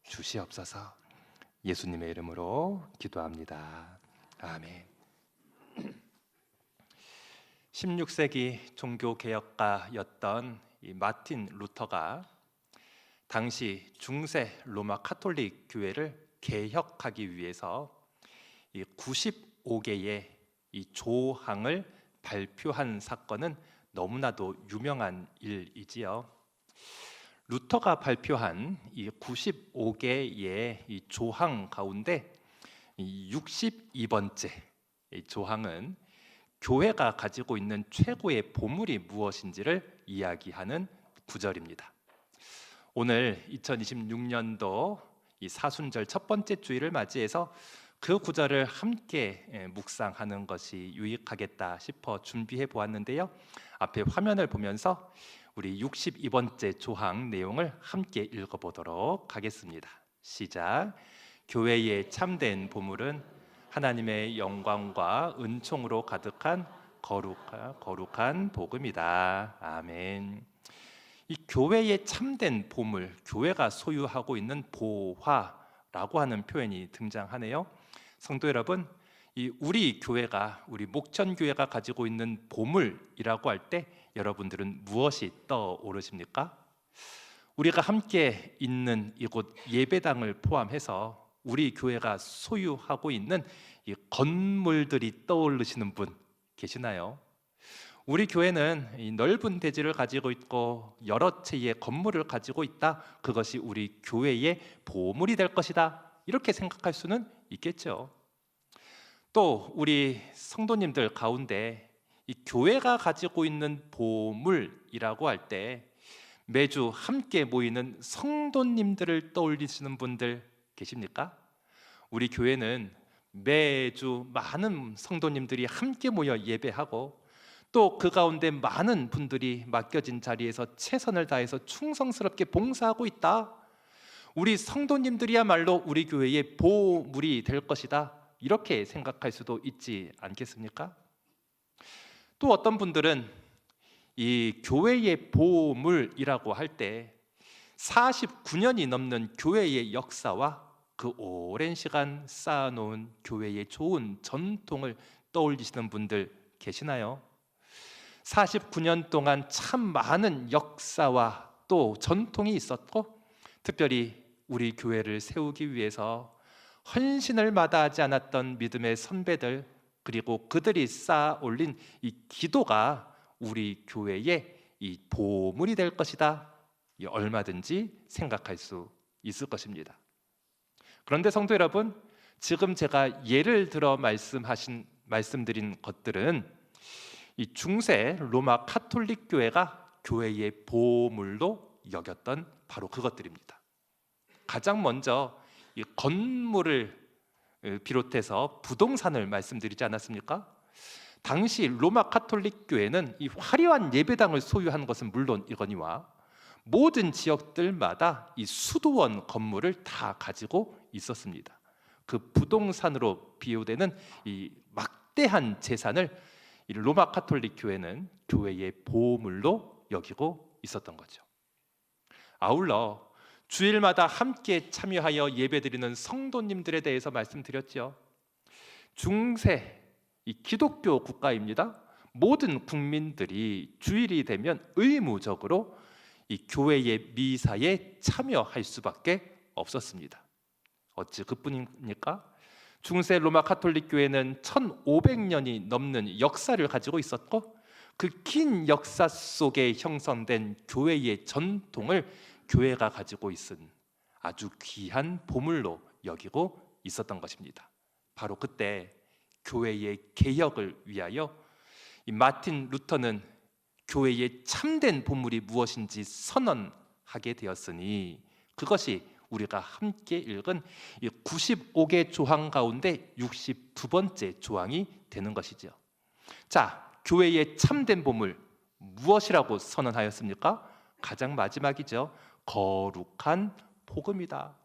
주시옵소서. 예수님의 이름으로 기도합니다. 아멘. 16세기 종교개혁가였던 이 마틴 루터가 당시 중세 로마 카톨릭 교회를 개혁하기 위해서 이 95개의 이 조항을 발표한 사건은 너무나도 유명한 일이지요. 루터가 발표한 이 95개의 이 조항 가운데 이 62번째 이 조항은 교회가 가지고 있는 최고의 보물이 무엇인지를 이야기하는 구절입니다. 오늘 2026년도 이 사순절 첫 번째 주일을 맞이해서 그 구절을 함께 묵상하는 것이 유익하겠다 싶어 준비해 보았는데요. 앞에 화면을 보면서 우리 62번째 조항 내용을 함께 읽어보도록 하겠습니다. 시작. 교회의 참된 보물은 하나님의 영광과 은총으로 가득한 거룩한 복음이다. 아멘. 이 교회의 참된 보물, 교회가 소유하고 있는 보화라고 하는 표현이 등장하네요. 성도 여러분, 우리 교회가, 우리 목천교회가 가지고 있는 보물이라고 할 때 여러분들은 무엇이 떠오르십니까? 우리가 함께 있는 이곳 예배당을 포함해서 우리 교회가 소유하고 있는 이 건물들이 떠오르시는 분 계시나요? 우리 교회는 이 넓은 대지를 가지고 있고 여러 채의 건물을 가지고 있다. 그것이 우리 교회의 보물이 될 것이다. 이렇게 생각할 수는 있겠죠. 또 우리 성도님들 가운데 이 교회가 가지고 있는 보물이라고 할 때 매주 함께 모이는 성도님들을 떠올리시는 분들 계십니까? 우리 교회는 매주 많은 성도님들이 함께 모여 예배하고 또 그 가운데 많은 분들이 맡겨진 자리에서 최선을 다해서 충성스럽게 봉사하고 있다. 우리 성도님들이야말로 우리 교회의 보물이 될 것이다. 이렇게 생각할 수도 있지 않겠습니까? 또 어떤 분들은 이 교회의 보물이라고 할 때 49년이 넘는 교회의 역사와 그 오랜 시간 쌓아놓은 교회의 좋은 전통을 떠올리시는 분들 계시나요? 49년 동안 참 많은 역사와 또 전통이 있었고 특별히 우리 교회를 세우기 위해서 헌신을 마다하지 않았던 믿음의 선배들 그리고 그들이 쌓아 올린 이 기도가 우리 교회의 이 보물이 될 것이다. 얼마든지 생각할 수 있을 것입니다. 그런데 성도 여러분, 지금 제가 예를 들어 말씀드린 것들은 이 중세 로마 카톨릭 교회가 교회의 보물로 여겼던 바로 그것들입니다. 가장 먼저 이 건물을 비롯해서 부동산을 말씀드리지 않았습니까? 당시 로마 카톨릭 교회는 이 화려한 예배당을 소유한 것은 물론이거니와 모든 지역들마다 이 수도원 건물을 다 가지고 있었습니다. 그 부동산으로 비유되는 이 막대한 재산을 이 로마 카톨릭 교회는 교회의 보물로 여기고 있었던 거죠. 아울러 주일마다 함께 참여하여 예배드리는 성도님들에 대해서 말씀드렸죠. 중세 이 기독교 국가입니다. 모든 국민들이 주일이 되면 의무적으로 이 교회의 미사에 참여할 수밖에 없었습니다. 어찌 그뿐입니까? 중세 로마 카톨릭 교회는 1500년이 넘는 역사를 가지고 있었고 그 긴 역사 속에 형성된 교회의 전통을 교회가 가지고 있은 아주 귀한 보물로 여기고 있었던 것입니다. 바로 그때 교회의 개혁을 위하여 이 마틴 루터는 교회의 참된 보물이 무엇인지 선언하게 되었으니 그것이 우리가 함께 읽은 이 95개 조항 가운데 62번째 조항이 되는 것이죠. 자, 교회의 참된 보물 무엇이라고 선언하였습니까? 가장 마지막이죠. 거룩한 복음이다.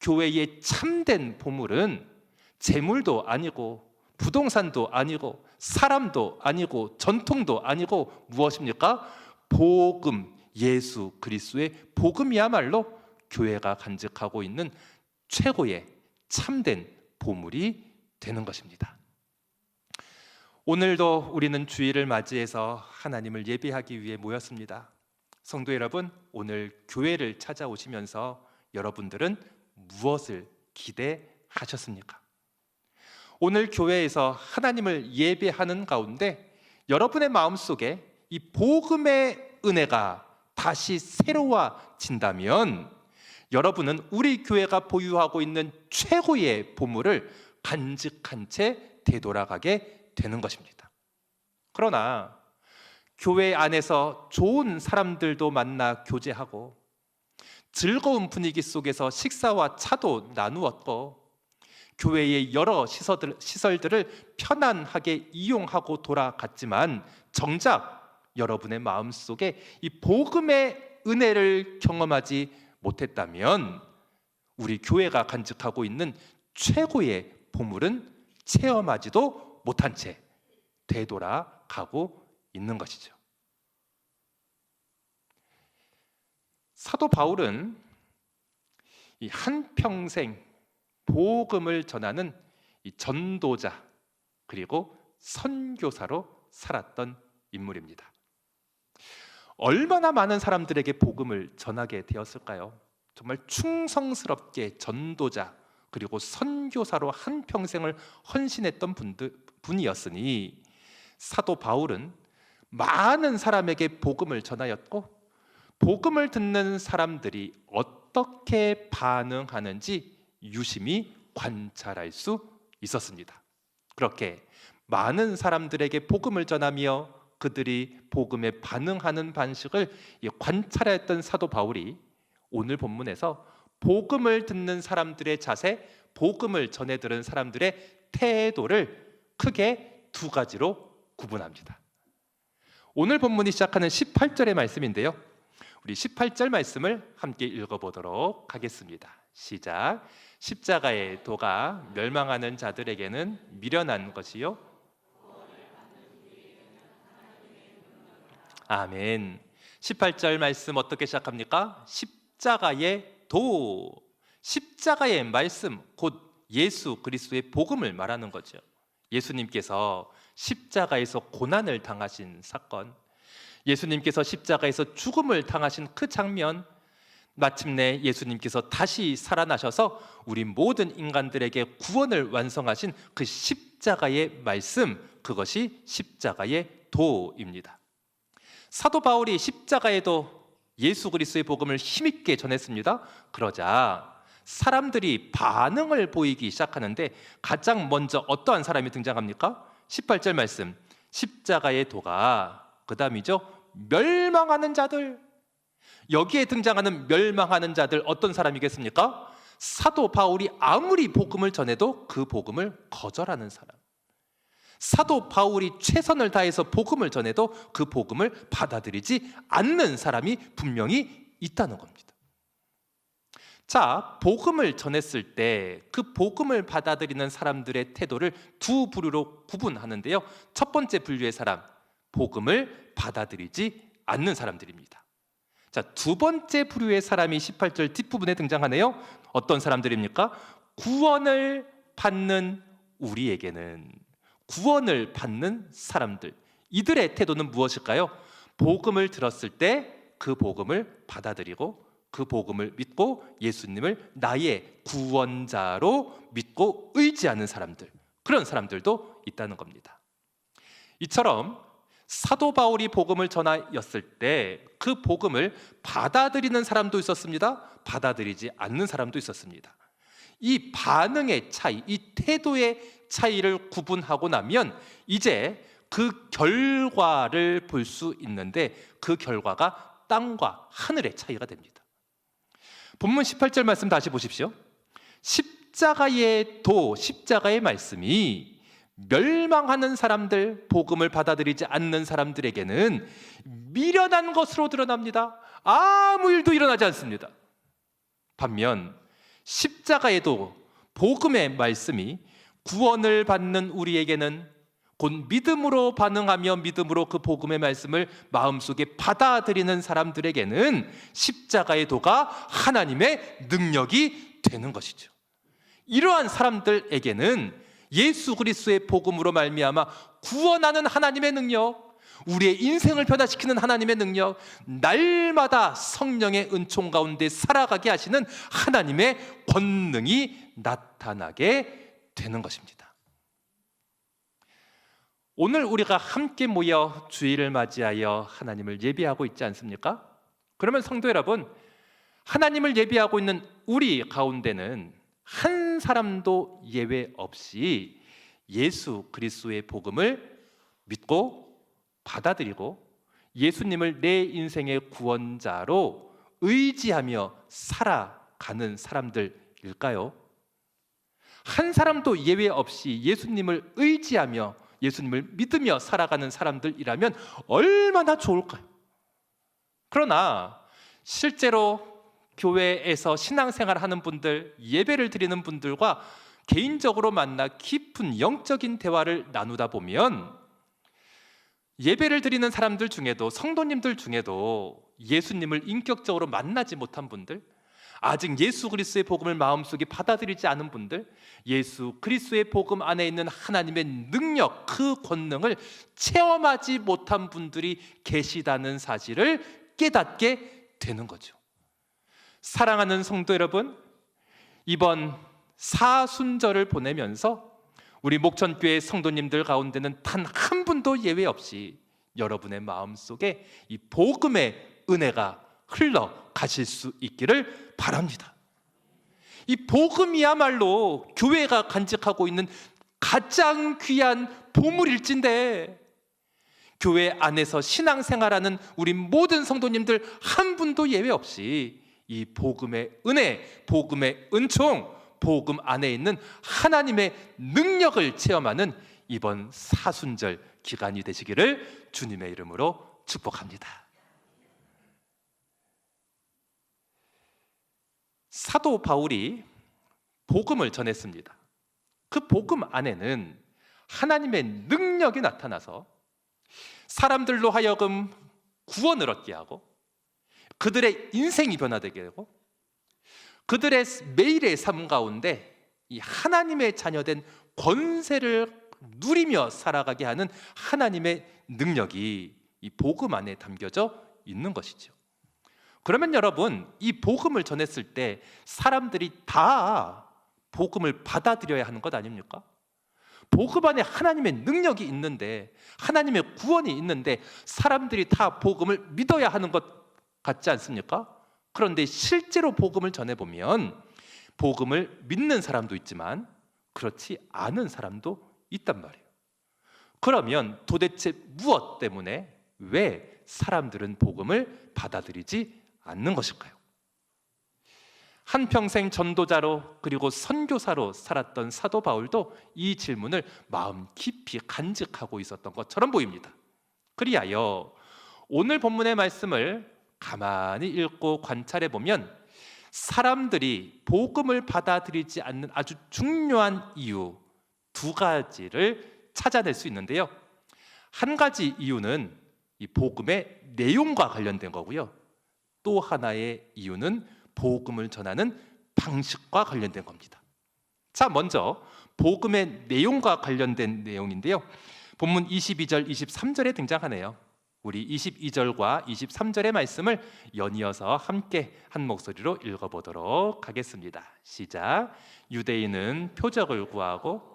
교회의 참된 보물은 재물도 아니고 부동산도 아니고 사람도 아니고 전통도 아니고 무엇입니까? 복음, 예수 그리스도의 복음이야말로 교회가 간직하고 있는 최고의 참된 보물이 되는 것입니다. 오늘도 우리는 주일을 맞이해서 하나님을 예배하기 위해 모였습니다. 성도 여러분, 오늘 교회를 찾아오시면서 여러분들은 무엇을 기대하셨습니까? 오늘 교회에서 하나님을 예배하는 가운데 여러분의 마음속에 이 복음의 은혜가 다시 새로워진다면 여러분은 우리 교회가 보유하고 있는 최고의 보물을 간직한 채 되돌아가게 되는 것입니다. 그러나 교회 안에서 좋은 사람들도 만나 교제하고 즐거운 분위기 속에서 식사와 차도 나누었고 교회의 여러 시설들을 편안하게 이용하고 돌아갔지만 정작 여러분의 마음속에 이 복음의 은혜를 경험하지 못했다면 우리 교회가 간직하고 있는 최고의 보물은 체험하지도 못한 채 되돌아가고 있는 것이죠. 사도 바울은 이 한평생 복음을 전하는 이 전도자 그리고 선교사로 살았던 인물입니다. 얼마나 많은 사람들에게 복음을 전하게 되었을까요? 정말 충성스럽게 전도자 그리고 선교사로 한평생을 헌신했던 분이었으니 사도 바울은 많은 사람에게 복음을 전하였고 복음을 듣는 사람들이 어떻게 반응하는지 유심히 관찰할 수 있었습니다. 그렇게 많은 사람들에게 복음을 전하며 그들이 복음에 반응하는 방식을 관찰했던 사도 바울이 오늘 본문에서 복음을 듣는 사람들의 자세, 복음을 전해 들은 사람들의 태도를 크게 두 가지로 구분합니다. 오늘 본문이 시작하는 18절의 말씀인데요. 우리 18절 말씀을 함께 읽어보도록 하겠습니다. 시작. 십자가의 도가 멸망하는 자들에게는 미련한 것이요 아멘. 18절 말씀 어떻게 시작합니까? 십자가의 도, 십자가의 말씀, 곧 예수 그리스도의 복음을 말하는 거죠. 예수님께서 십자가에서 고난을 당하신 사건, 예수님께서 십자가에서 죽음을 당하신 그 장면, 마침내 예수님께서 다시 살아나셔서 우리 모든 인간들에게 구원을 완성하신 그 십자가의 말씀, 그것이 십자가의 도입니다. 사도 바울이 십자가의 도, 예수 그리스도의 복음을 힘있게 전했습니다. 그러자 사람들이 반응을 보이기 시작하는데 가장 먼저 어떠한 사람이 등장합니까? 18절 말씀, 십자가의 도가 그 다음이죠, 멸망하는 자들. 여기에 등장하는 멸망하는 자들 어떤 사람이겠습니까? 사도 바울이 아무리 복음을 전해도 그 복음을 거절하는 사람, 사도 바울이 최선을 다해서 복음을 전해도 그 복음을 받아들이지 않는 사람이 분명히 있다는 겁니다. 자, 복음을 전했을 때 그 복음을 받아들이는 사람들의 태도를 두 부류로 구분하는데요. 첫 번째 분류의 사람, 복음을 받아들이지 않는 사람들입니다. 자, 두 번째 부류의 사람이 18절 뒷부분에 등장하네요. 어떤 사람들입니까? 구원을 받는 우리에게는, 구원을 받는 사람들, 이들의 태도는 무엇일까요? 복음을 들었을 때 그 복음을 받아들이고 그 복음을 믿고 예수님을 나의 구원자로 믿고 의지하는 사람들, 그런 사람들도 있다는 겁니다. 이처럼 사도 바울이 복음을 전하였을 때 그 복음을 받아들이는 사람도 있었습니다. 받아들이지 않는 사람도 있었습니다. 이 반응의 차이, 이 태도의 차이를 구분하고 나면 이제 그 결과를 볼 수 있는데 그 결과가 땅과 하늘의 차이가 됩니다. 본문 18절 말씀 다시 보십시오. 십자가의 도, 십자가의 말씀이 멸망하는 사람들, 복음을 받아들이지 않는 사람들에게는 미련한 것으로 드러납니다. 아무 일도 일어나지 않습니다. 반면 십자가에도 복음의 말씀이 구원을 받는 우리에게는, 곧 믿음으로 반응하며 믿음으로 그 복음의 말씀을 마음속에 받아들이는 사람들에게는 십자가의 도가 하나님의 능력이 되는 것이죠. 이러한 사람들에게는 예수 그리스도의 복음으로 말미암아 구원하는 하나님의 능력, 우리의 인생을 변화시키는 하나님의 능력, 날마다 성령의 은총 가운데 살아가게 하시는 하나님의 권능이 나타나게 되는 것입니다. 오늘 우리가 함께 모여 주일을 맞이하여 하나님을 예배하고 있지 않습니까? 그러면 성도 여러분, 하나님을 예배하고 있는 우리 가운데는 한 사람도 예외 없이 예수 그리스도의 복음을 믿고 받아들이고 예수님을 내 인생의 구원자로 의지하며 살아가는 사람들일까요? 한 사람도 예외 없이 예수님을 의지하며 예수님을 믿으며 살아가는 사람들이라면 얼마나 좋을까요? 그러나 실제로 교회에서 신앙생활을 하는 분들, 예배를 드리는 분들과 개인적으로 만나 깊은 영적인 대화를 나누다 보면 예배를 드리는 사람들 중에도, 성도님들 중에도 예수님을 인격적으로 만나지 못한 분들, 아직 예수 그리스도의 복음을 마음속에 받아들이지 않은 분들, 예수 그리스도의 복음 안에 있는 하나님의 능력, 그 권능을 체험하지 못한 분들이 계시다는 사실을 깨닫게 되는 거죠. 사랑하는 성도 여러분, 이번 사순절을 보내면서 우리 목천교회 성도님들 가운데는 단 한 분도 예외 없이 여러분의 마음속에 이 복음의 은혜가 흘러가실 수 있기를 바랍니다. 이 복음이야말로 교회가 간직하고 있는 가장 귀한 보물일진데, 교회 안에서 신앙생활하는 우리 모든 성도님들 한 분도 예외 없이 이 복음의 은혜, 복음의 은총, 복음 안에 있는 하나님의 능력을 체험하는 이번 사순절 기간이 되시기를 주님의 이름으로 축복합니다. 사도 바울이 복음을 전했습니다. 그 복음 안에는 하나님의 능력이 나타나서 사람들로 하여금 구원을 얻게 하고 그들의 인생이 변화되게 되고 그들의 매일의 삶 가운데 이 하나님의 자녀된 권세를 누리며 살아가게 하는 하나님의 능력이 이 복음 안에 담겨져 있는 것이죠. 그러면 여러분, 이 복음을 전했을 때 사람들이 다 복음을 받아들여야 하는 것 아닙니까? 복음 안에 하나님의 능력이 있는데, 하나님의 구원이 있는데 사람들이 다 복음을 믿어야 하는 것 같지 않습니까? 그런데 실제로 복음을 전해보면 복음을 믿는 사람도 있지만 그렇지 않은 사람도 있단 말이에요. 그러면 도대체 무엇 때문에 왜 사람들은 복음을 받아들이지 않는 것일까요? 한평생 전도자로 그리고 선교사로 살았던 사도 바울도 이 질문을 마음 깊이 간직하고 있었던 것처럼 보입니다. 그리하여 오늘 본문의 말씀을 가만히 읽고 관찰해 보면 사람들이 복음을 받아들이지 않는 아주 중요한 이유 두 가지를 찾아낼 수 있는데요. 한 가지 이유는 이 복음의 내용과 관련된 거고요. 또 하나의 이유는 복음을 전하는 방식과 관련된 겁니다. 자, 먼저 복음의 내용과 관련된 내용인데요. 본문 22절, 23절에 등장하네요. 우리 22절과 23절의 말씀을 연이어서 함께 한 목소리로 읽어보도록 하겠습니다. 시작. 유대인은 표적을 구하고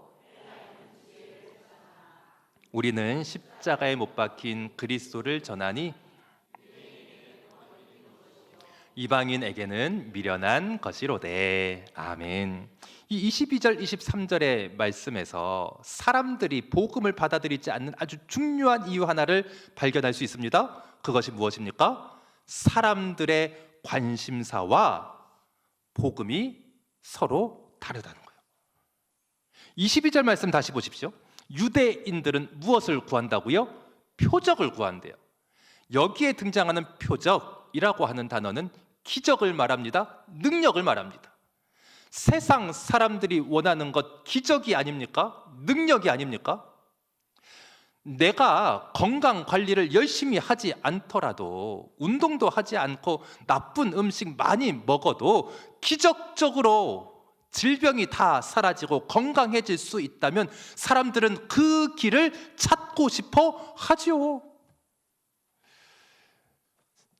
우리는 십자가에 못 박힌 그리스도를 전하니 이방인에게는 미련한 것이로되. 아멘. 이 22절, 23절의 말씀에서 사람들이 복음을 받아들이지 않는 아주 중요한 이유 하나를 발견할 수 있습니다. 그것이 무엇입니까? 사람들의 관심사와 복음이 서로 다르다는 거예요. 22절 말씀 다시 보십시오. 유대인들은 무엇을 구한다고요? 표적을 구한대요. 여기에 등장하는 표적이라고 하는 단어는 기적을 말합니다. 능력을 말합니다. 세상 사람들이 원하는 것 기적이 아닙니까? 능력이 아닙니까? 내가 건강 관리를 열심히 하지 않더라도, 운동도 하지 않고 나쁜 음식 많이 먹어도 기적적으로 질병이 다 사라지고 건강해질 수 있다면 사람들은 그 길을 찾고 싶어 하지요.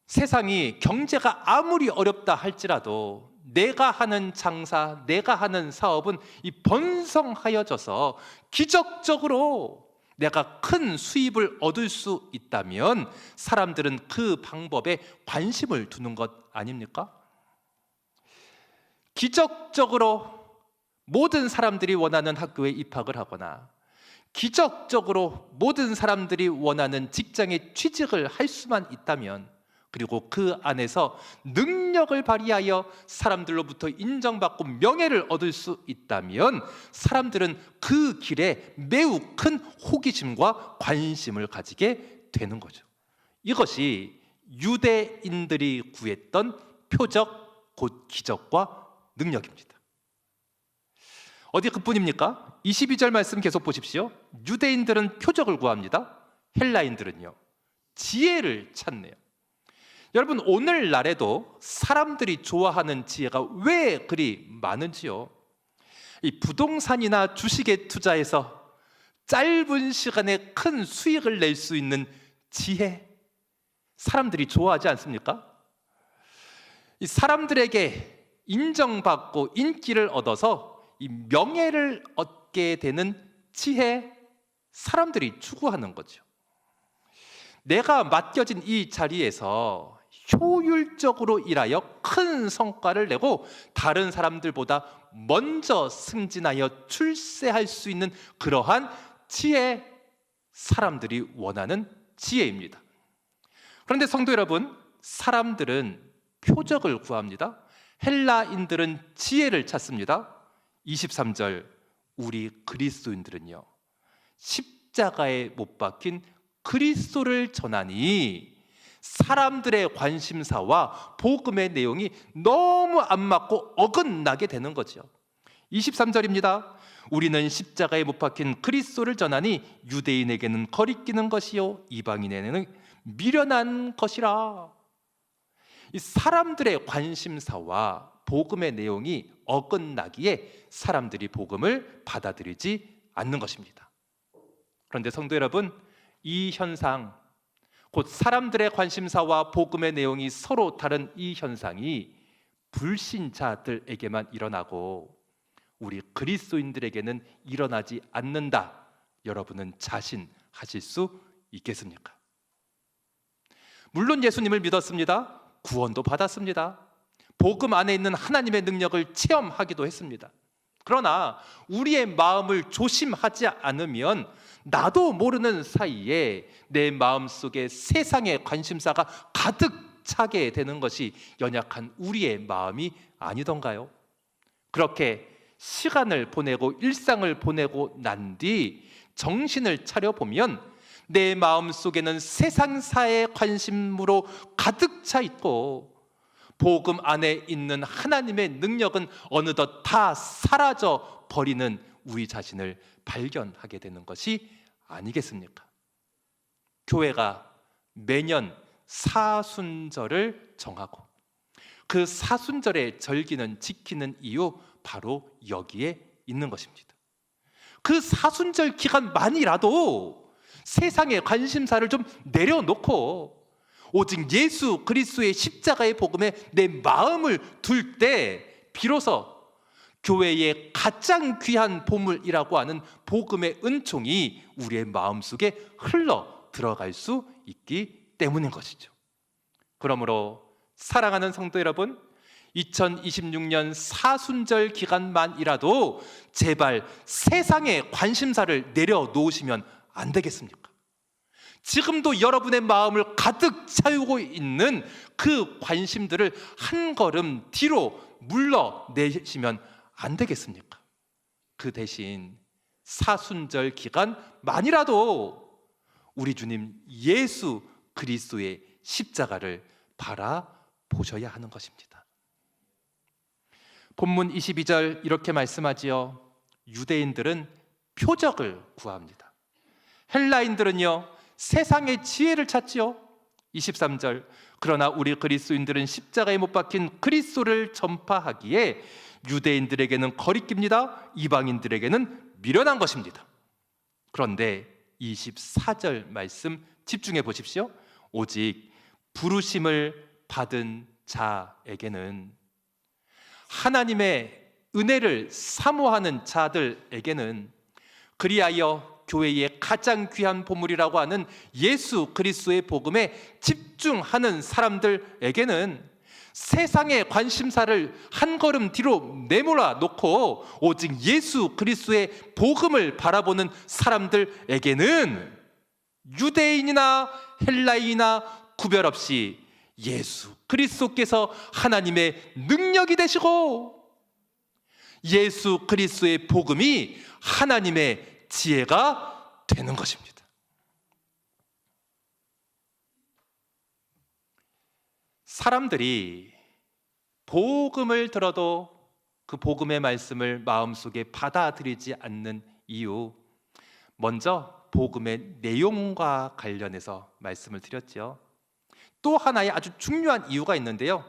세상이 경제가 아무리 어렵다 할지라도 내가 하는 장사, 내가 하는 사업은 이 번성하여져서 기적적으로 내가 큰 수입을 얻을 수 있다면 사람들은 그 방법에 관심을 두는 것 아닙니까? 기적적으로 모든 사람들이 원하는 학교에 입학을 하거나 기적적으로 모든 사람들이 원하는 직장에 취직을 할 수만 있다면, 그리고 그 안에서 능력을 발휘하여 사람들로부터 인정받고 명예를 얻을 수 있다면 사람들은 그 길에 매우 큰 호기심과 관심을 가지게 되는 거죠. 이것이 유대인들이 구했던 표적, 곧 기적과 능력입니다. 어디 그뿐입니까? 22절 말씀 계속 보십시오. 유대인들은 표적을 구합니다. 헬라인들은요, 지혜를 찾네요. 여러분, 오늘날에도 사람들이 좋아하는 지혜가 왜 그리 많은지요? 이 부동산이나 주식에 투자해서 짧은 시간에 큰 수익을 낼 수 있는 지혜, 사람들이 좋아하지 않습니까? 이 사람들에게 인정받고 인기를 얻어서 이 명예를 얻게 되는 지혜, 사람들이 추구하는 거죠. 내가 맡겨진 이 자리에서 효율적으로 일하여 큰 성과를 내고 다른 사람들보다 먼저 승진하여 출세할 수 있는 그러한 지혜, 사람들이 원하는 지혜입니다. 그런데 성도 여러분, 사람들은 표적을 구합니다. 헬라인들은 지혜를 찾습니다. 23절, 우리 그리스도인들은요, 십자가에 못 박힌 그리스도를 전하니 사람들의 관심사와 복음의 내용이 너무 안 맞고 어긋나게 되는 거죠. 23절입니다. 우리는 십자가에 못 박힌 그리스도를 전하니 유대인에게는 거리끼는 것이요 이방인에게는 미련한 것이라. 이 사람들의 관심사와 복음의 내용이 어긋나기에 사람들이 복음을 받아들이지 않는 것입니다. 그런데 성도 여러분, 이 현상, 곧 사람들의 관심사와 복음의 내용이 서로 다른 이 현상이 불신자들에게만 일어나고 우리 그리스도인들에게는 일어나지 않는다, 여러분은 자신하실 수 있겠습니까? 물론 예수님을 믿었습니다. 구원도 받았습니다. 복음 안에 있는 하나님의 능력을 체험하기도 했습니다. 그러나 우리의 마음을 조심하지 않으면 나도 모르는 사이에 내 마음속에 세상의 관심사가 가득 차게 되는 것이 연약한 우리의 마음이 아니던가요? 그렇게 시간을 보내고 일상을 보내고 난 뒤 정신을 차려보면 내 마음속에는 세상사의 관심으로 가득 차 있고 복음 안에 있는 하나님의 능력은 어느덧 다 사라져 버리는 우리 자신을 발견하게 되는 것이 아니겠습니까? 교회가 매년 사순절을 정하고 그 사순절의 절기는 지키는 이유, 바로 여기에 있는 것입니다. 그 사순절 기간만이라도 세상의 관심사를 좀 내려놓고 오직 예수 그리스도의 십자가의 복음에 내 마음을 둘 때 비로소 교회의 가장 귀한 보물이라고 하는 복음의 은총이 우리의 마음속에 흘러 들어갈 수 있기 때문인 것이죠. 그러므로 사랑하는 성도 여러분, 2026년 사순절 기간만이라도 제발 세상의 관심사를 내려놓으시면 안 되겠습니까? 지금도 여러분의 마음을 가득 채우고 있는 그 관심들을 한 걸음 뒤로 물러내시면 안 되겠습니까? 그 대신 사순절 기간만이라도 우리 주님 예수 그리스도의 십자가를 바라보셔야 하는 것입니다. 본문 22절 이렇게 말씀하지요. 유대인들은 표적을 구합니다. 헬라인들은요 세상의 지혜를 찾지요. 23절 그러나 우리 그리스도인들은 십자가에 못 박힌 그리스도를 전파하기에 유대인들에게는 거리낍니다. 이방인들에게는 미련한 것입니다. 그런데 24절 말씀 집중해 보십시오. 오직 부르심을 받은 자에게는, 하나님의 은혜를 사모하는 자들에게는, 그리하여 교회의 가장 귀한 보물이라고 하는 예수 그리스도의 복음에 집중하는 사람들에게는 세상의 관심사를 한 걸음 뒤로 내몰아 놓고 오직 예수 그리스도의 복음을 바라보는 사람들에게는 유대인이나 헬라인이나 구별 없이 예수 그리스도께서 하나님의 능력이 되시고 예수 그리스도의 복음이 하나님의 지혜가 되는 것입니다. 사람들이 복음을 들어도 그 복음의 말씀을 마음속에 받아들이지 않는 이유, 먼저 복음의 내용과 관련해서 말씀을 드렸죠. 또 하나의 아주 중요한 이유가 있는데요,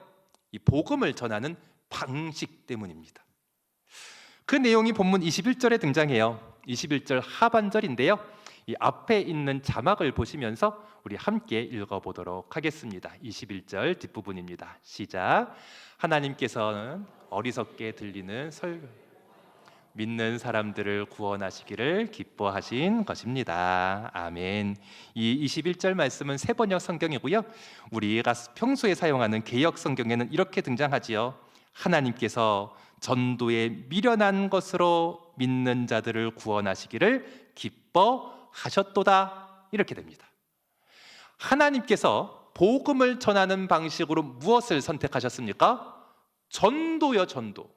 이 복음을 전하는 방식 때문입니다. 그 내용이 본문 21절에 등장해요. 21절 하반절인데요, 이 앞에 있는 자막을 보시면서 우리 함께 읽어보도록 하겠습니다. 21절 뒷부분입니다. 시작. 하나님께서는 어리석게 들리는 설교, 믿는 사람들을 구원하시기를 기뻐하신 것입니다. 아멘. 이 21절 말씀은 새번역 성경이고요, 우리가 평소에 사용하는 개역 성경에는 이렇게 등장하지요. 하나님께서 전도에 미련한 것으로 믿는 자들을 구원하시기를 기뻐하셨도다, 이렇게 됩니다. 하나님께서 복음을 전하는 방식으로 무엇을 선택하셨습니까? 전도요, 전도.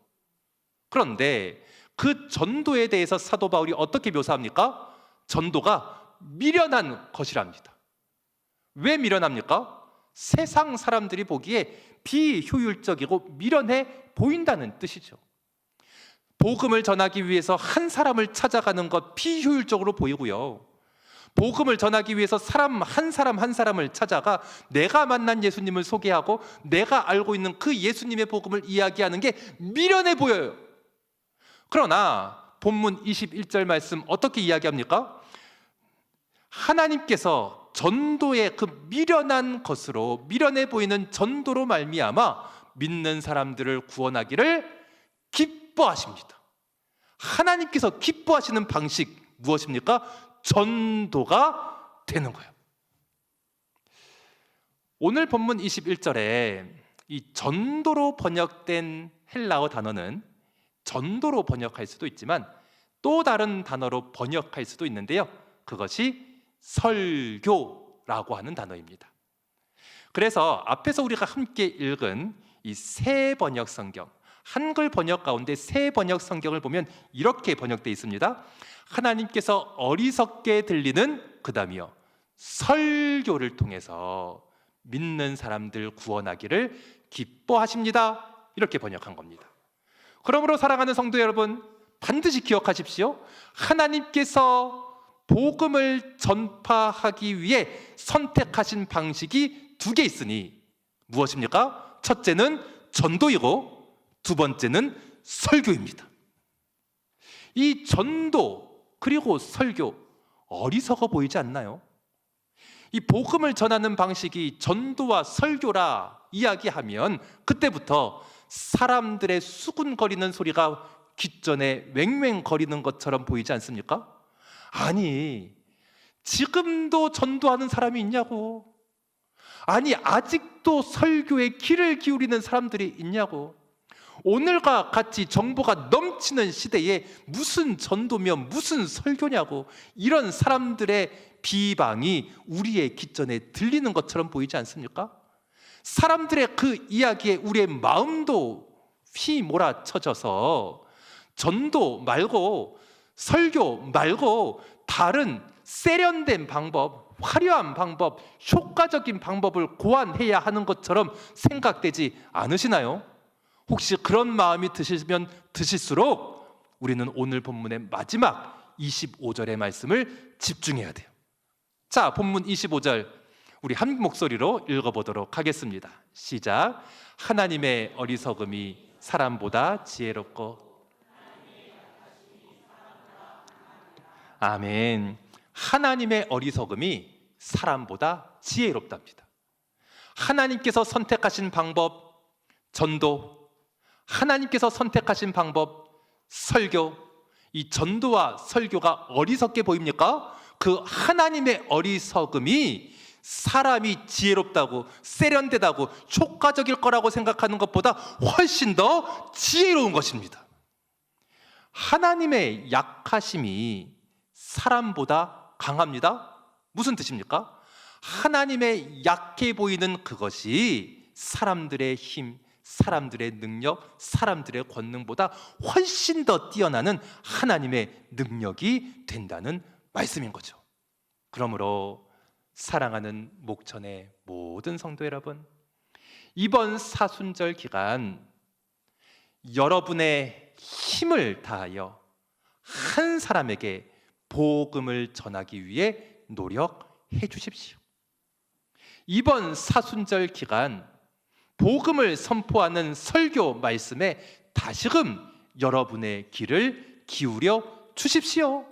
그런데 그 전도에 대해서 사도 바울이 어떻게 묘사합니까? 전도가 미련한 것이랍니다. 왜 미련합니까? 세상 사람들이 보기에 비효율적이고 미련해 보인다는 뜻이죠. 복음을 전하기 위해서 한 사람을 찾아가는 것 비효율적으로 보이고요, 복음을 전하기 위해서 사람 한 사람을 찾아가 내가 만난 예수님을 소개하고 내가 알고 있는 그 예수님의 복음을 이야기하는 게 미련해 보여요. 그러나 본문 21절 말씀 어떻게 이야기합니까? 하나님께서 전도의 그 미련한 것으로, 미련해 보이는 전도로 말미암아 믿는 사람들을 구원하기를 기뻐하십니다. 하나님께서 기뻐하시는 방식 무엇입니까? 전도가 되는 거예요. 오늘 본문 21절에 이 전도로 번역된 헬라어 단어는 전도로 번역할 수도 있지만 또 다른 단어로 번역할 수도 있는데요, 그것이 설교라고 하는 단어입니다. 그래서 앞에서 우리가 함께 읽은 이 새 번역 성경, 한글 번역 가운데 새 번역 성경을 보면 이렇게 번역되어 있습니다. 하나님께서 어리석게 들리는 그다음이요 설교를 통해서 믿는 사람들 구원하기를 기뻐하십니다, 이렇게 번역한 겁니다. 그러므로 사랑하는 성도 여러분, 반드시 기억하십시오. 하나님께서 복음을 전파하기 위해 선택하신 방식이 두 개 있으니 무엇입니까? 첫째는 전도이고 두 번째는 설교입니다. 이 전도 그리고 설교, 어리석어 보이지 않나요? 이 복음을 전하는 방식이 전도와 설교라 이야기하면 그때부터 사람들의 수군거리는 소리가 귓전에 왱왱거리는 것처럼 보이지 않습니까? 아니, 지금도 전도하는 사람이 있냐고, 아니 아직도 설교에 귀를 기울이는 사람들이 있냐고, 오늘과 같이 정보가 넘치는 시대에 무슨 전도며 무슨 설교냐고, 이런 사람들의 비방이 우리의 귓전에 들리는 것처럼 보이지 않습니까? 사람들의 그 이야기에 우리의 마음도 휘몰아쳐져서 전도 말고 설교 말고 다른 세련된 방법, 화려한 방법, 효과적인 방법을 고안해야 하는 것처럼 생각되지 않으시나요? 혹시 그런 마음이 드시면 드실수록 우리는 오늘 본문의 마지막 25절의 말씀을 집중해야 돼요. 자, 본문 25절 우리 한 목소리로 읽어보도록 하겠습니다. 시작. 하나님의 어리석음이 사람보다 지혜롭고. 아멘. 하나님의 어리석음이 사람보다 지혜롭답니다. 하나님께서 선택하신 방법, 전도, 하나님께서 선택하신 방법, 설교, 이 전도와 설교가 어리석게 보입니까? 그 하나님의 어리석음이 사람이 지혜롭다고, 세련되다고, 효과적일 거라고 생각하는 것보다 훨씬 더 지혜로운 것입니다. 하나님의 약하심이 사람보다 강합니다. 무슨 뜻입니까? 하나님의 약해 보이는 그것이 사람들의 힘, 사람들의 능력, 사람들의 권능보다 훨씬 더 뛰어나는 하나님의 능력이 된다는 말씀인 거죠. 그러므로 사랑하는 목천의 모든 성도 여러분, 이번 사순절 기간 여러분의 힘을 다하여 한 사람에게 복음을 전하기 위해 노력해 주십시오. 이번 사순절 기간 복음을 선포하는 설교 말씀에 다시금 여러분의 귀를 기울여 주십시오.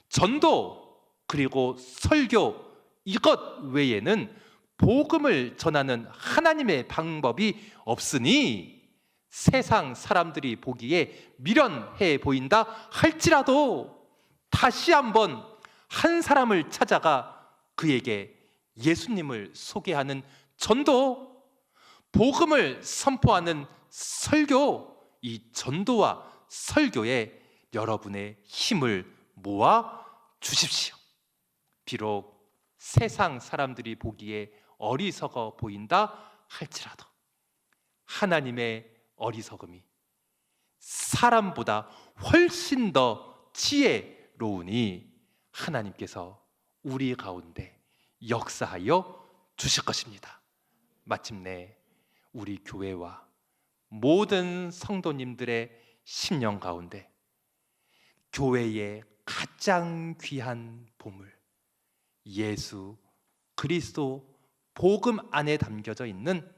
전도 그리고 설교 이것 외에는 복음을 전하는 하나님의 방법이 없으니 세상 사람들이 보기에 미련해 보인다 할지라도 다시 한번 한 사람을 찾아가 그에게 예수님을 소개하는 전도, 복음을 선포하는 설교, 이 전도와 설교에 여러분의 힘을 모아 주십시오. 비록 세상 사람들이 보기에 어리석어 보인다 할지라도 하나님의 어리석음이 사람보다 훨씬 더 지혜로우니 하나님께서 우리 가운데 역사하여 주실 것입니다. 마침내 우리 교회와 모든 성도님들의 심령 가운데 교회의 가장 귀한 보물 예수 그리스도 복음 안에 담겨져 있는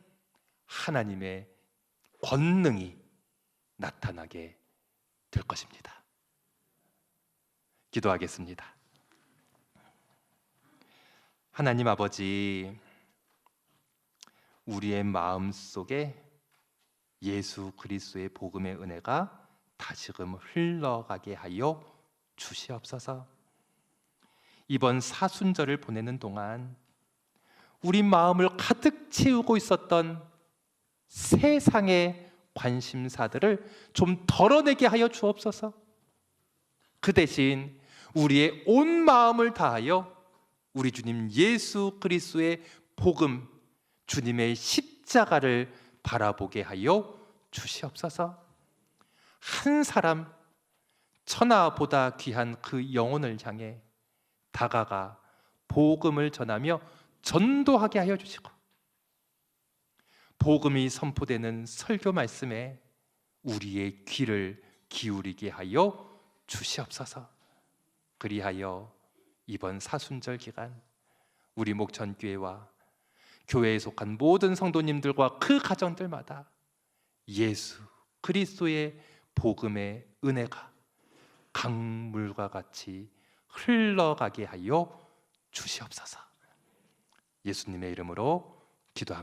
하나님의 권능이 나타나게 될 것입니다. 기도하겠습니다. 하나님 아버지, 우리의 마음 속에 예수 그리스도의 복음의 은혜가 다시금 흘러가게 하여 주시옵소서. 이번 사순절을 보내는 동안 우리 마음을 가득 채우고 있었던 세상의 관심사들을 좀 덜어내게 하여 주옵소서. 그 대신 우리의 온 마음을 다하여 우리 주님 예수 그리스도의 복음, 주님의 십자가를 바라보게 하여 주시옵소서. 한 사람 천하보다 귀한 그 영혼을 향해 다가가 복음을 전하며 전도하게 하여 주시고 복음이 선포되는 설교 말씀에 우리의 귀를 기울이게 하여 주시옵소서. 그리하여 이번 사순절 기간 우리 목천교회와 교회에 속한 모든 성도님들과 그 가정들마다 예수 그리스도의 복음의 은혜가 강물과 같이 흘러가게 하여 주시옵소서. 예수님의 이름으로 기도합니다.